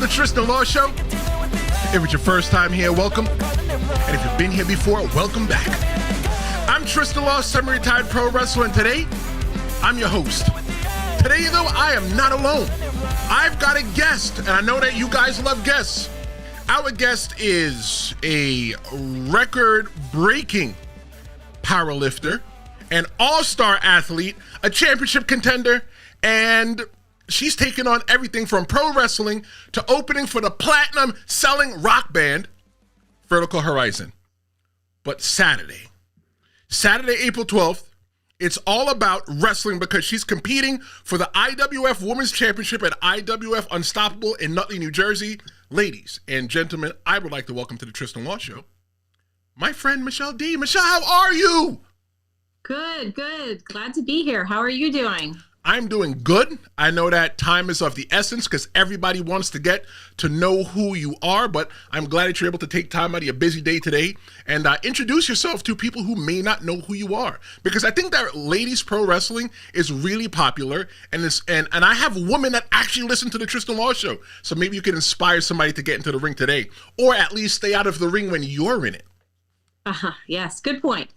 the Tristan Law Show. If it's your first time here, welcome. And if you've been here before, welcome back. I'm Tristan Law, semi-retired pro wrestler, and today, I'm your host. Today, though, I am not alone. I've got a guest, and I know that you guys love guests. Our guest is a record-breaking powerlifter, an all-star athlete, a championship contender, and she's taken on everything from pro wrestling to opening for the platinum-selling rock band, Vertical Horizon. But Saturday, April 12th, it's all about wrestling because she's competing for the IWF Women's Championship at IWF Unstoppable in Nutley, New Jersey. Ladies and gentlemen, I would like to welcome to the Tristan Law Show my friend Michele Dee. Michele, how are you? Good. Glad to be here. How are you doing? I'm doing good. I know that time is of the essence because everybody wants to get to know who you are, but I'm glad that you're able to take time out of your busy day today and introduce yourself to people who may not know who you are. Because I think that ladies pro wrestling is really popular, and I have women that actually listen to the Tristan Law Show. So maybe you can inspire somebody to get into the ring today, or at least stay out of the ring when you're in it. Yes, good point.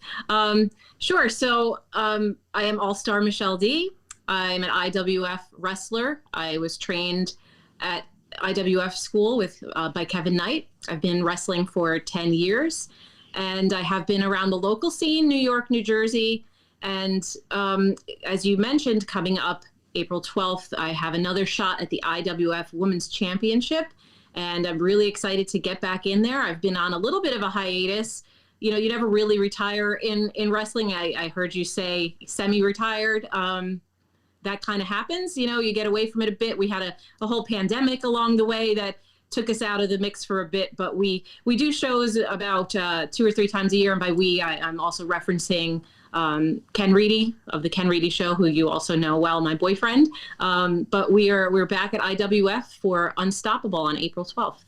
Sure. So I am All-Star Michele Dee. I'm an IWF wrestler. I was trained at IWF school by Kevin Knight. I've been wrestling for 10 years, and I have been around the local scene, New York, New Jersey. And as you mentioned, coming up April 12th, I have another shot at the IWF Women's Championship, and I'm really excited to get back in there. I've been on a little bit of a hiatus. You know, you never really retire in wrestling. I heard you say semi-retired. That kind of happens, you know, you get away from it a bit. We had a whole pandemic along the way that took us out of the mix for a bit, but we do shows about 2 or 3 times a year. And by we, I'm also referencing Ken Reedy of the Ken Reedy Show, who you also know well, my boyfriend. But we're back at IWF for Unstoppable on April 12th.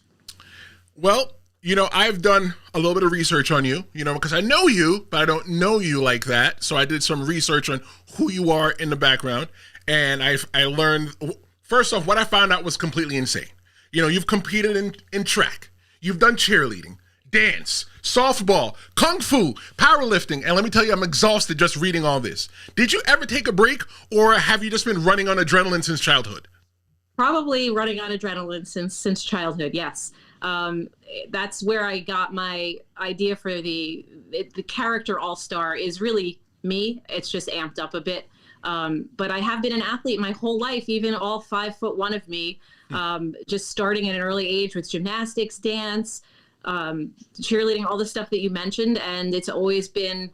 Well, you know, I've done a little bit of research on you, you know, because I know you, but I don't know you like that. So I did some research on who you are in the background. And I learned, first off, what I found out was completely insane. You know, you've competed in track. You've done cheerleading, dance, softball, kung fu, powerlifting. And let me tell you, I'm exhausted just reading all this. Did you ever take a break, or have you just been running on adrenaline since childhood? Probably running on adrenaline since childhood, yes. That's where I got my idea for the character all-star is really me. It's just amped up a bit. But I have been an athlete my whole life, even all 5'1" of me, just starting at an early age with gymnastics, dance, cheerleading, all the stuff that you mentioned. And it's always been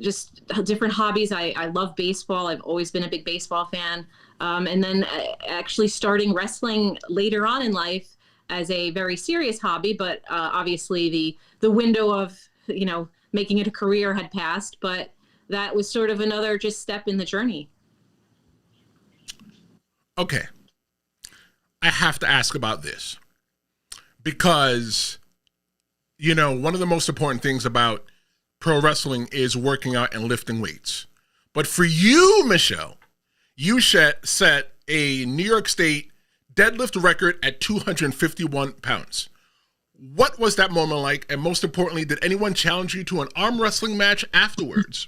just different hobbies. I love baseball. I've always been a big baseball fan. And then actually starting wrestling later on in life as a very serious hobby, but obviously the window of, you know, making it a career had passed, but that was sort of another just step in the journey. Okay. I have to ask about this because, you know, one of the most important things about pro wrestling is working out and lifting weights. But for you, Michele, you set a New York State deadlift record at 251 pounds. What was that moment like? And most importantly, did anyone challenge you to an arm wrestling match afterwards?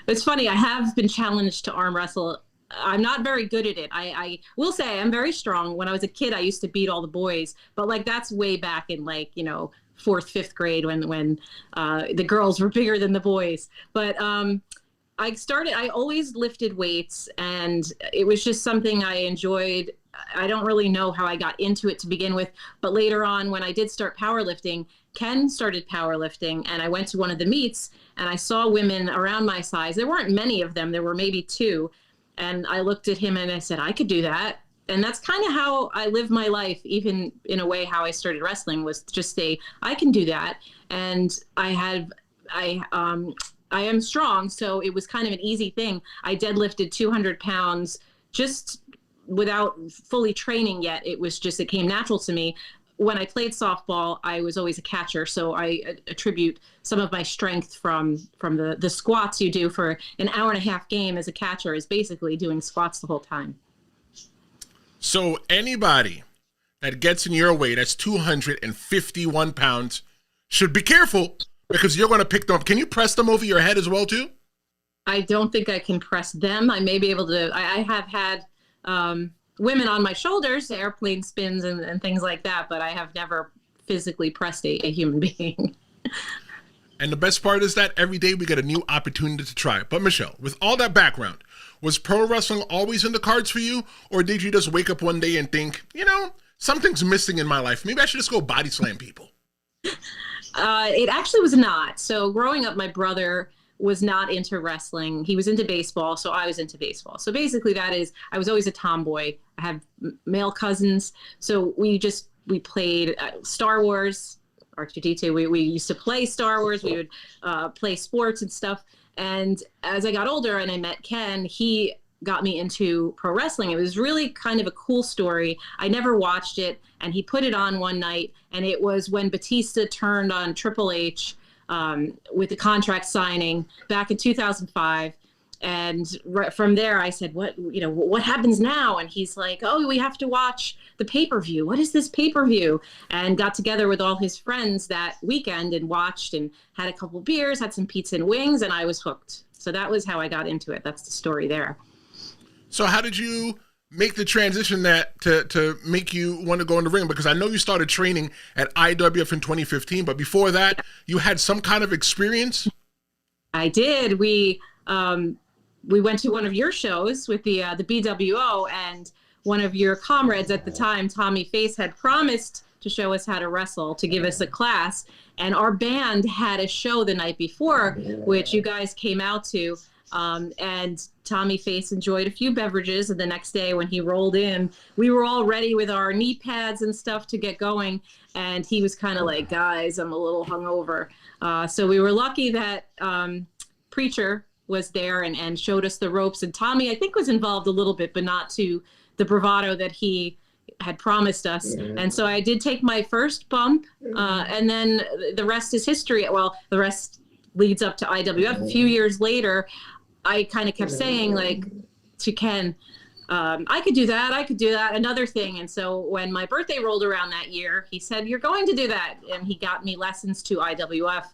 It's funny. I have been challenged to arm wrestle. I'm not very good at it. I will say I'm very strong. When I was a kid, I used to beat all the boys, but like that's way back in like, you know, 4th, 5th grade when the girls were bigger than the boys. But I always lifted weights, and it was just something I enjoyed. I don't really know how I got into it to begin with, but later on when I did start powerlifting, Ken started powerlifting, and I went to one of the meets and I saw women around my size. There weren't many of them. There were maybe 2. And I looked at him and I said, I could do that. And that's kind of how I live my life, even in a way how I started wrestling was just I can do that. And I am strong, so it was kind of an easy thing. I deadlifted 200 pounds just without fully training yet. It came natural to me. When I played softball, I was always a catcher, so I attribute some of my strength from the squats you do for an hour and a half game as a catcher is basically doing squats the whole time. So anybody that gets in your way, that's 251 pounds, should be careful because you're going to pick them up. Can you press them over your head as well, too? I don't think I can press them. I may be able to. I have had women on my shoulders, airplane spins and things like that, but I have never physically pressed a human being. And the best part is that every day we get a new opportunity to try. But Michele, with all that background, was pro wrestling always in the cards for you? Or did you just wake up one day and think, something's missing in my life. Maybe I should just go body slam people. It actually was not. So growing up, my brother was not into wrestling. He was into baseball, so I was into baseball. So basically I was always a tomboy. I have male cousins. So we played Star Wars, R2-D2. We used to play Star Wars. We would play sports and stuff. And as I got older and I met Ken, he got me into pro wrestling. It was really kind of a cool story. I never watched it, and he put it on one night, and it was when Batista turned on Triple H with the contract signing back in 2005. And from there, I said, what happens now? And he's like, oh, we have to watch the pay-per-view. What is this pay-per-view? And got together with all his friends that weekend and watched and had a couple beers, had some pizza and wings, and I was hooked. So that was how I got into it. That's the story there. So how did you make the transition to make you want to go in the ring? Because I know you started training at IWF in 2015, but before that, you had some kind of experience? I did. We went to one of your shows with the BWO, and one of your comrades at the time, Tommy Face, had promised to show us how to wrestle, to give us a class. And our band had a show the night before, which you guys came out to. And Tommy Face enjoyed a few beverages. And the next day when he rolled in, we were all ready with our knee pads and stuff to get going. And he was kind of like, guys, I'm a little hungover. So we were lucky that Preacher was there and showed us the ropes. And Tommy, I think, was involved a little bit, but not to the bravado that he had promised us. And so I did take my first bump, and then the rest is history. Well, the rest leads up to IWF. A few years later, I kind of kept saying, like, to Ken, I could do that, another thing. And so when my birthday rolled around that year, he said, you're going to do that. And he got me lessons to IWF,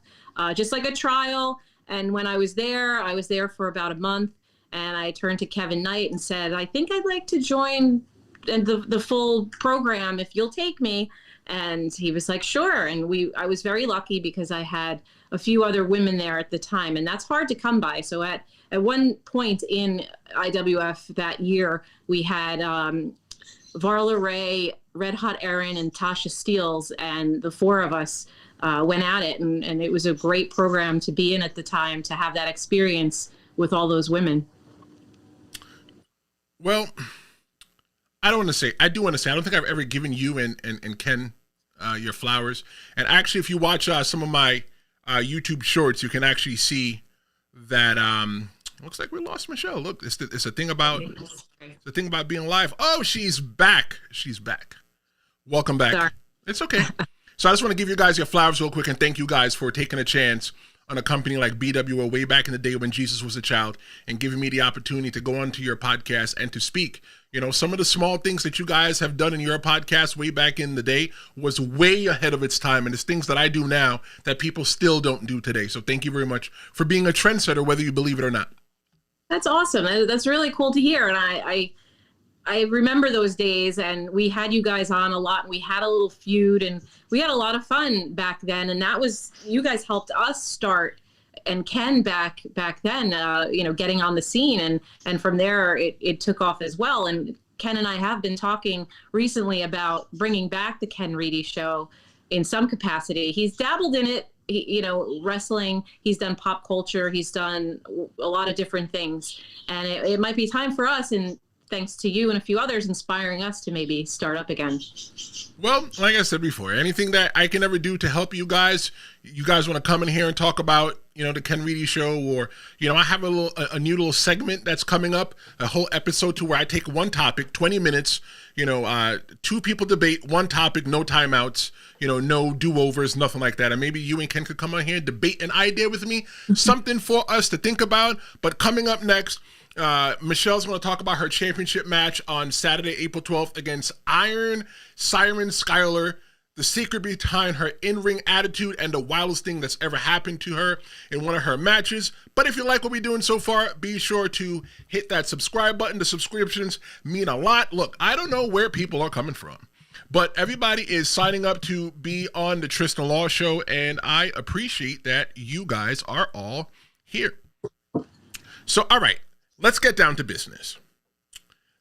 just like a trial. And when I was there for about a month, and I turned to Kevin Knight and said, I think I'd like to join the full program if you'll take me. And he was like, sure. And I was very lucky because I had a few other women there at the time, and that's hard to come by. So at one point in IWF that year, we had Varla Ray, Red Hot Erin, and Tasha Steeles, and the four of us went at it. And it was a great program to be in at the time, to have that experience with all those women. Well, I do want to say, I don't think I've ever given you and Ken your flowers. And actually, if you watch some of my YouTube shorts, you can actually see that looks like we lost Michele. Look, it's a thing about being alive. Oh, she's back. Welcome back. Sorry. It's okay. So I just want to give you guys your flowers real quick and thank you guys for taking a chance on a company like BWO way back in the day when Jesus was a child, and giving me the opportunity to go onto your podcast and to speak. You know, some of the small things that you guys have done in your podcast way back in the day was way ahead of its time, and it's things that I do now that people still don't do today. So thank you very much for being a trendsetter, whether you believe it or not. That's awesome. That's really cool to hear. And I remember those days, and we had you guys on a lot, and we had a little feud, and we had a lot of fun back then. And that was, you guys helped us start, and Ken back then, getting on the scene. And from there, it took off as well. And Ken and I have been talking recently about bringing back the Ken Reedy Show in some capacity. He's dabbled in it, wrestling. He's done pop culture. He's done a lot of different things. And it might be time for us, and thanks to you and a few others, inspiring us to maybe start up again. Well, like I said before, anything that I can ever do to help you guys want to come in here and talk about, the Ken Reedy Show, or, I have a new little segment that's coming up, a whole episode to where I take one topic, 20 minutes, two people debate one topic, no timeouts, no do-overs, nothing like that. And maybe you and Ken could come on here and debate an idea with me, something for us to think about. But coming up next, Michelle's going to talk about her championship match on Saturday, April 12th against Siren Skylar, the secret behind her in-ring attitude and the wildest thing that's ever happened to her in one of her matches. But if you like what we're doing so far, be sure to hit that subscribe button. The subscriptions mean a lot. Look, I don't know where people are coming from, but everybody is signing up to be on the Tristan Law Show, and I appreciate that you guys are all here. So, all right, let's get down to business.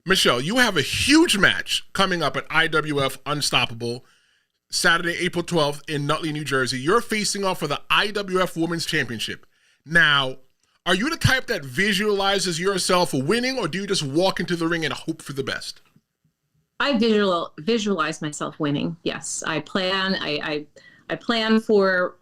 Michele, you have a huge match coming up at IWF Unstoppable Saturday, April 12th in Nutley, New Jersey. You're facing off for the IWF Women's Championship. Now, are you the type that visualizes yourself winning, or do you just walk into the ring and hope for the best? I visualize myself winning. Yes, I plan. I plan for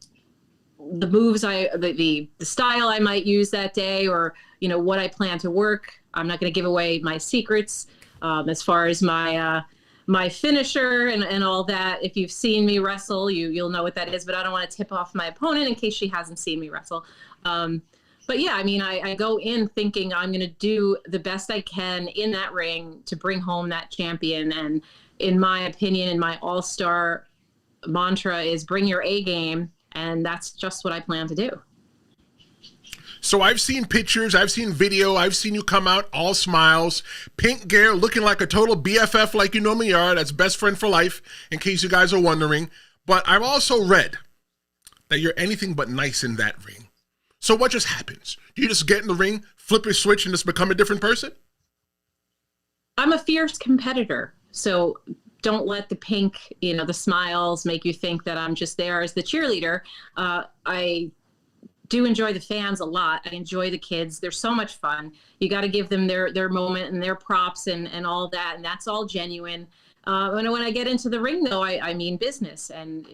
the moves, the style I might use that day, or what I plan to work. I'm not going to give away my secrets as far as my finisher and all that. If you've seen me wrestle, you'll know what that is, but I don't want to tip off my opponent in case she hasn't seen me wrestle. But yeah, I mean, I go in thinking I'm going to do the best I can in that ring to bring home that champion. And in my opinion, and my all-star mantra is bring your A game. And that's just what I plan to do. So I've seen pictures, I've seen video, I've seen you come out all smiles, pink gear, looking like a total BFF like you normally are. That's best friend for life, in case you guys are wondering. But I've also read that you're anything but nice in that ring. So what just happens? Do you just get in the ring, flip your switch, and just become a different person? I'm a fierce competitor. So don't let the pink, the smiles make you think that I'm just there as the cheerleader. I do enjoy the fans a lot. I enjoy the kids. They're so much fun. You got to give them their moment and their props and all that. And that's all genuine. When I get into the ring, though, I mean business, and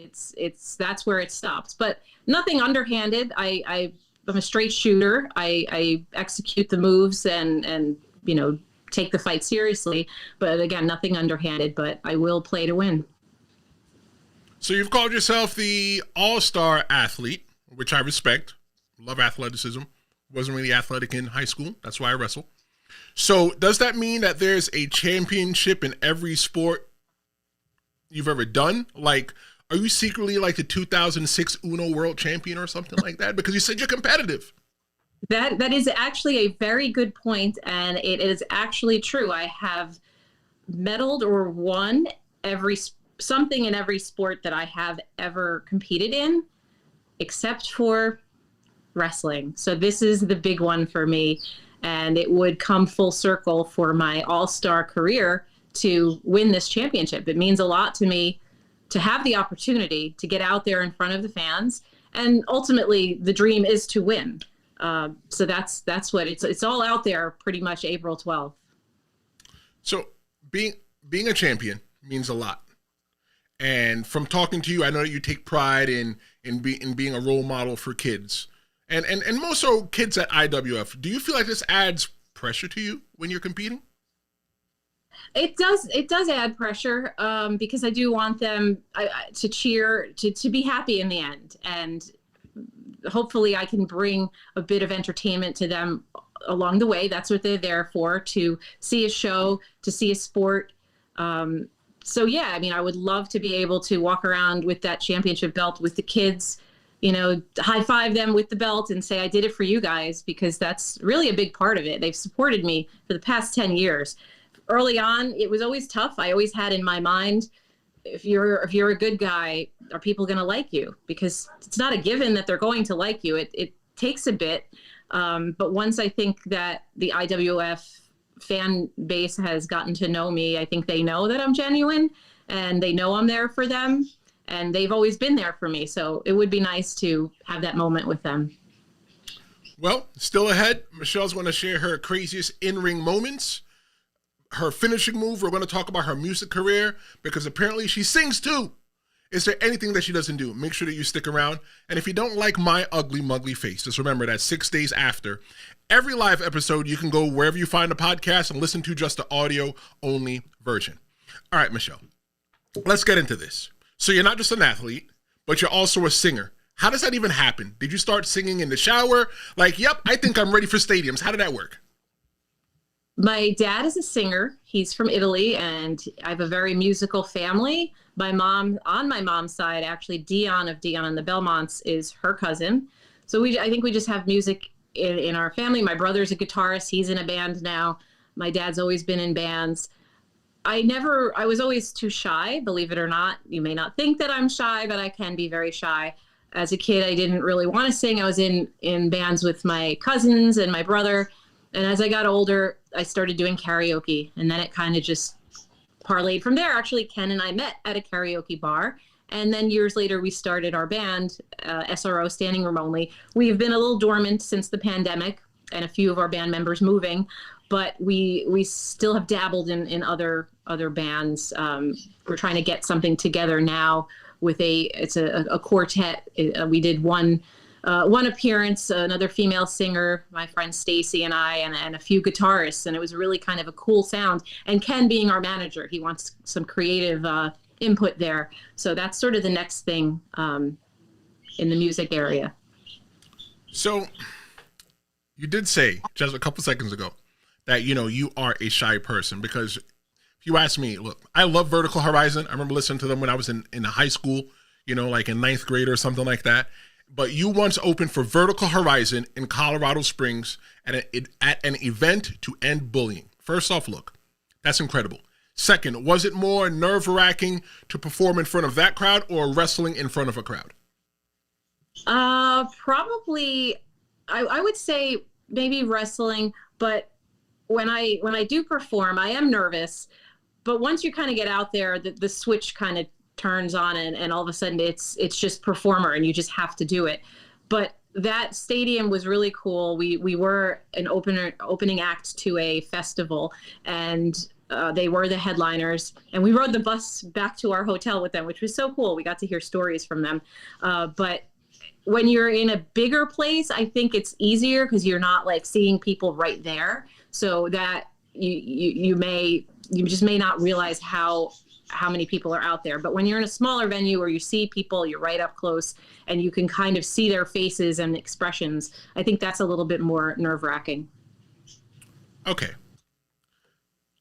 that's where it stops. But nothing underhanded. I'm a straight shooter. I execute the moves and take the fight seriously. But again, nothing underhanded, but I will play to win. So you've called yourself the all-star athlete, which I respect. Love athleticism. Wasn't really athletic in high school. That's why I wrestle. So does that mean that there's a championship in every sport you've ever done? Like, are you secretly like the 2006 Uno world champion or something like that? Because you said you're competitive. That is actually a very good point, and it is actually true. I have medaled or won something in every sport that I have ever competed in, except for wrestling. So this is the big one for me, and it would come full circle for my all-star career to win this championship. It means a lot to me to have the opportunity to get out there in front of the fans, and ultimately the dream is to win. So that's what it's all out there pretty much April 12th. So being a champion means a lot. And from talking to you, I know that you take pride in being a role model for kids. And most so kids at IWF. Do you feel like this adds pressure to you when you're competing? It does add pressure because I do want them to cheer, to be happy in the end. And hopefully I can bring a bit of entertainment to them along the way. That's what they're there for, to see a show, to see a sport. So yeah, I mean, I would love to be able to walk around with that championship belt with the kids, high five them with the belt and say, I did it for you guys, because that's really a big part of it. They've supported me for the past 10 years. Early on, it was always tough. I always had in my mind, if you're a good guy, are people going to like you? Because it's not a given that they're going to like you. It takes a bit. But once I think that the IWF fan base has gotten to know me, I think they know that I'm genuine, and they know I'm there for them, and they've always been there for me. So it would be nice to have that moment with them. Well, still ahead, Michelle's going to share her craziest in-ring moments, her finishing move. We're going to talk about her music career, because apparently she sings too. Is there anything that she doesn't do? Make sure that you stick around. And if you don't like my ugly, mugly face, just remember that 6 days after every live episode, you can go wherever you find a podcast and listen to just the audio-only version. All right, Michele, let's get into this. So you're not just an athlete, but you're also a singer. How does that even happen? Did you start singing in the shower? Like, yep, I think I'm ready for stadiums. How did that work? My dad is a singer. He's from Italy, and I have a very musical family. My mom, on my mom's side, actually, Dion of Dion and the Belmonts is her cousin. So I think we just have music in our family. My brother's a guitarist. He's in a band now. My dad's always been in bands. I was always too shy, believe it or not. You may not think that I'm shy, but I can be very shy. As a kid, I didn't really want to sing. I was in bands with my cousins and my brother. And as I got older, I started doing karaoke, and then it kind of just parlayed from there. Actually, Ken and I met at a karaoke bar, and then years later, we started our band, SRO, Standing Room Only. We've been a little dormant since the pandemic and a few of our band members moving, but we still have dabbled in other bands. We're trying to get something together now with it's a quartet. We did one appearance, another female singer, my friend Stacy and I, and a few guitarists, and it was really kind of a cool sound. And Ken being our manager, he wants some creative input there. So that's sort of the next thing in the music area. So you did say just a couple seconds ago that, you are a shy person, because if you ask me, look, I love Vertical Horizon. I remember listening to them when I was in high school, like in ninth grade or something like that. But you once opened for Vertical Horizon in Colorado Springs at an event to end bullying. First off, look, that's incredible. Second, was it more nerve-wracking to perform in front of that crowd or wrestling in front of a crowd? Probably, I would say maybe wrestling. But when I do perform, I am nervous. But once you kind of get out there, the switch kind of turns on, and all of a sudden it's just performer, and you just have to do it. But that stadium was really cool. We were an opening act to a festival, and they were the headliners, and we rode the bus back to our hotel with them, which was so cool. We got to hear stories from them. But when you're in a bigger place, I think it's easier because you're not like seeing people right there. So that you just may not realize how many people are out there. But when you're in a smaller venue where you see people, you're right up close, and you can kind of see their faces and expressions, I think that's a little bit more nerve-wracking. Okay.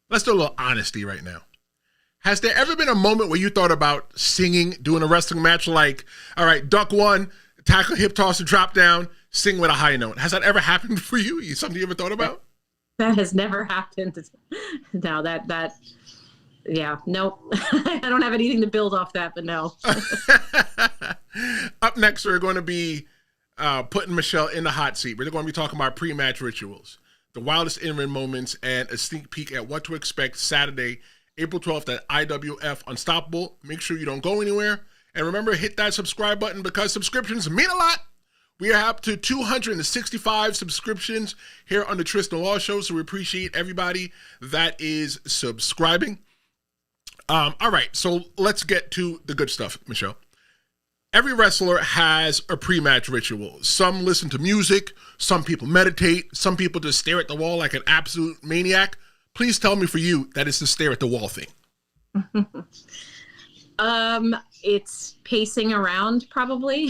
Let's do a little honesty right now. Has there ever been a moment where you thought about singing, doing a wrestling match, like, all right, duck one, tackle, hip toss, and drop down, sing with a high note? Has that ever happened for you? Something you ever thought about? That has never happened. No, that yeah, nope. I don't have anything to build off that, but no. Up next, we're going to be putting Michele in the hot seat. We're going to be talking about pre-match rituals, the wildest in-ring moments, and a sneak peek at what to expect Saturday, April 12th at IWF Unstoppable. Make sure you don't go anywhere. And remember, hit that subscribe button, because subscriptions mean a lot. We are up to 265 subscriptions here on the Tristan Law Show, so we appreciate everybody that is subscribing. All right, so let's get to the good stuff, Michele. Every wrestler has a pre-match ritual. Some listen to music, some people meditate, some people just stare at the wall like an absolute maniac. Please tell me for you that it's the stare at the wall thing. It's pacing around, probably.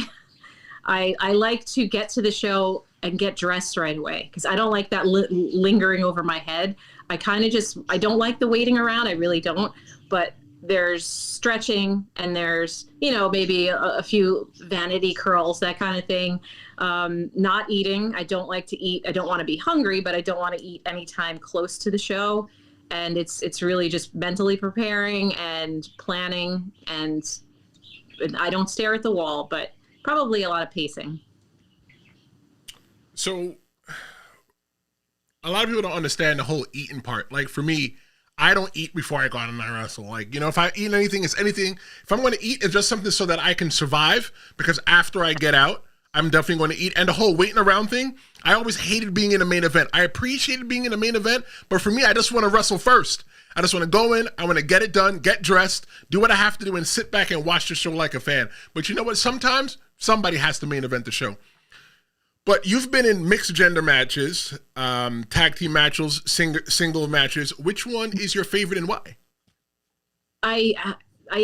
I like to get to the show and get dressed right away, because I don't like that lingering over my head. I kind of I don't like the waiting around. I really don't. But there's stretching, and there's, maybe a few vanity curls, that kind of thing. Not eating. I don't like to eat. I don't want to be hungry, but I don't want to eat anytime close to the show. And it's really just mentally preparing and planning, and I don't stare at the wall, but probably a lot of pacing. So a lot of people don't understand the whole eating part. Like for me, I don't eat before I go out and I wrestle. Like, if I eat anything, it's anything. If I'm going to eat, it's just something so that I can survive, because after I get out, I'm definitely going to eat. And the whole waiting around thing, I always hated being in a main event. I appreciated being in a main event, but for me, I just want to wrestle first. I just want to go in, I want to get it done, get dressed, do what I have to do, and sit back and watch the show like a fan. But you know what? Sometimes somebody has to main event the show. But you've been in mixed gender matches, tag team matches, single matches. Which one is your favorite and why? I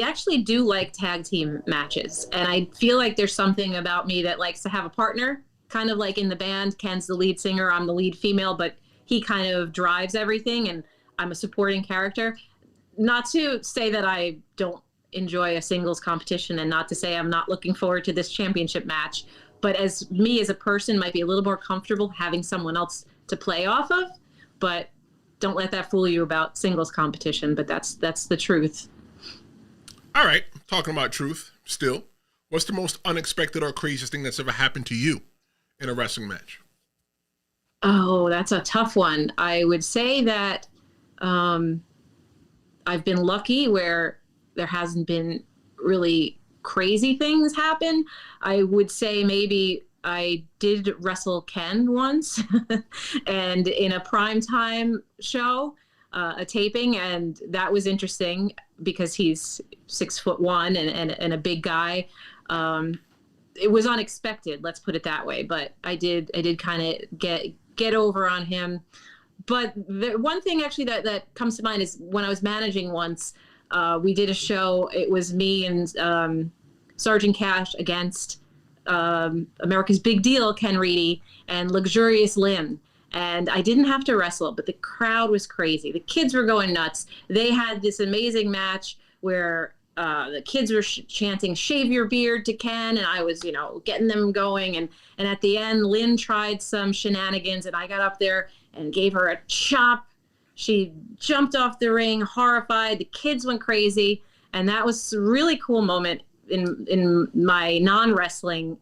actually do like tag team matches, and I feel like there's something about me that likes to have a partner, kind of like in the band. Ken's the lead singer, I'm the lead female, but he kind of drives everything and I'm a supporting character. Not to say that I don't enjoy a singles competition and not to say I'm not looking forward to this championship match, but as me as a person might be a little more comfortable having someone else to play off of, but don't let that fool you about singles competition, but that's the truth. All right, talking about truth still, what's the most unexpected or craziest thing that's ever happened to you in a wrestling match? Oh, that's a tough one. I would say that I've been lucky where there hasn't been really crazy things happen. I would say maybe I did wrestle Ken once and in a primetime show, a taping, and that was interesting because he's 6'1" and a big guy. It was unexpected, let's put it that way, but I did kind of get over on him. But the one thing actually that comes to mind is when I was managing once, we did a show. It was me and Sergeant Cash against America's Big Deal, Ken Reedy, and Luxurious Lynn. And I didn't have to wrestle, but the crowd was crazy. The kids were going nuts. They had this amazing match where the kids were chanting, "Shave your beard" to Ken, and I was, getting them going. And at the end, Lynn tried some shenanigans, and I got up there and gave her a chop. She jumped off the ring, horrified. The kids went crazy, and that was a really cool moment in my non-wrestling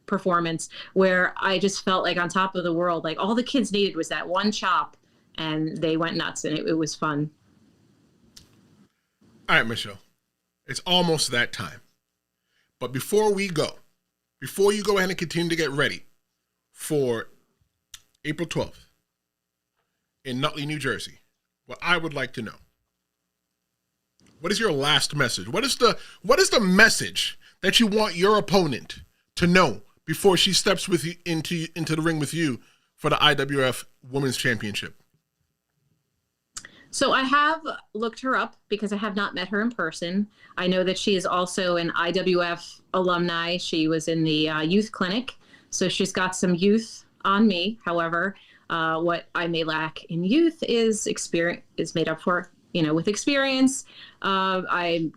performance where I just felt like on top of the world. Like all the kids needed was that one chop, and they went nuts, and it was fun. All right, Michelle, it's almost that time. But before you go ahead and continue to get ready for April 12th in Nutley, New Jersey, what I would like to know, what is your last message? What is the message that you want your opponent to know before she steps with you into the ring with you for the IWF Women's Championship? So I have looked her up because I have not met her in person. I know that she is also an IWF alumni. She was in the youth clinic, so she's got some youth on me. However, what I may lack in youth is experience, is made up for, with experience. I'm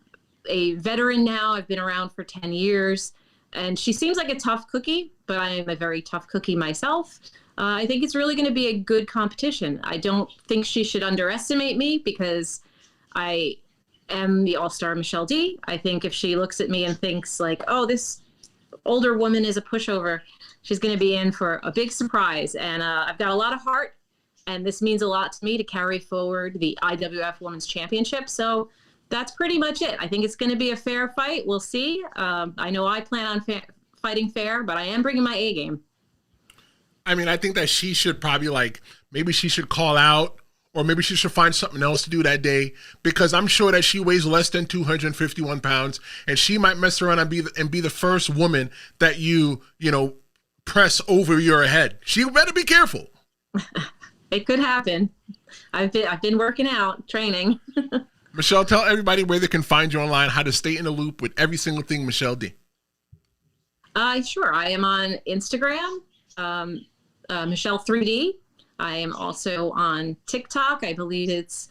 a veteran now. I've been around for 10 years, and she seems like a tough cookie, but I am a very tough cookie myself. I think it's really going to be a good competition. I don't think she should underestimate me because I am the all-star Michele Dee. I think if she looks at me and thinks like, oh, this older woman is a pushover, she's going to be in for a big surprise. And I've got a lot of heart, and this means a lot to me to carry forward the IWF Women's Championship. So that's pretty much it. I think it's going to be a fair fight. We'll see. I know I plan on fighting fair, but I am bringing my A game. I mean, I think that she should probably maybe she should call out, or maybe she should find something else to do that day, because I'm sure that she weighs less than 251 pounds, and she might mess around and be the first woman that you press over your head. She better be careful. It could happen. I've been working out, training. Michelle, tell everybody where they can find you online, how to stay in the loop with every single thing Michele Dee. Sure. I am on Instagram. Michele 3D. I am also on TikTok. I believe it's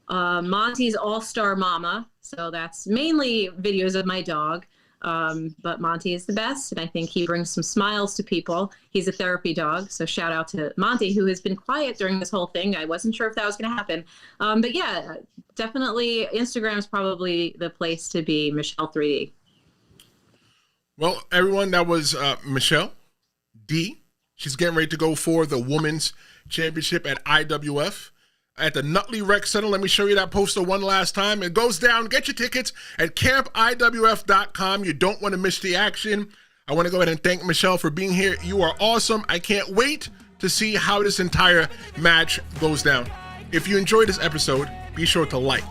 Monty's All-Star Mama. So that's mainly videos of my dog. But Monty is the best, and I think he brings some smiles to people. He's a therapy dog. So shout out to Monty, who has been quiet during this whole thing. I wasn't sure if that was going to happen. But yeah, definitely Instagram is probably the place to be, Michele 3D. Well, everyone, that was Michele Dee. She's getting ready to go for the Women's Championship at IWF at the Nutley Rec Center. Let me show you that poster one last time. It goes down. Get your tickets at campiwf.com. You don't want to miss the action. I want to go ahead and thank Michelle for being here. You are awesome. I can't wait to see how this entire match goes down. If you enjoyed this episode, be sure to like,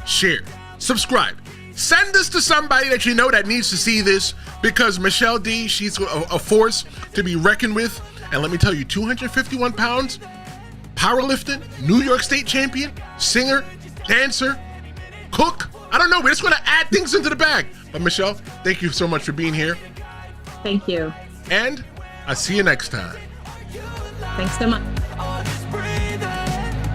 share, subscribe. Send this to somebody that you know that needs to see this, because Michele Dee, she's a force to be reckoned with. And let me tell you, 251 pounds, powerlifting, New York State champion, singer, dancer, cook. I don't know. We're just going to add things into the bag. But Michelle, thank you so much for being here. Thank you. And I'll see you next time. Thanks so much.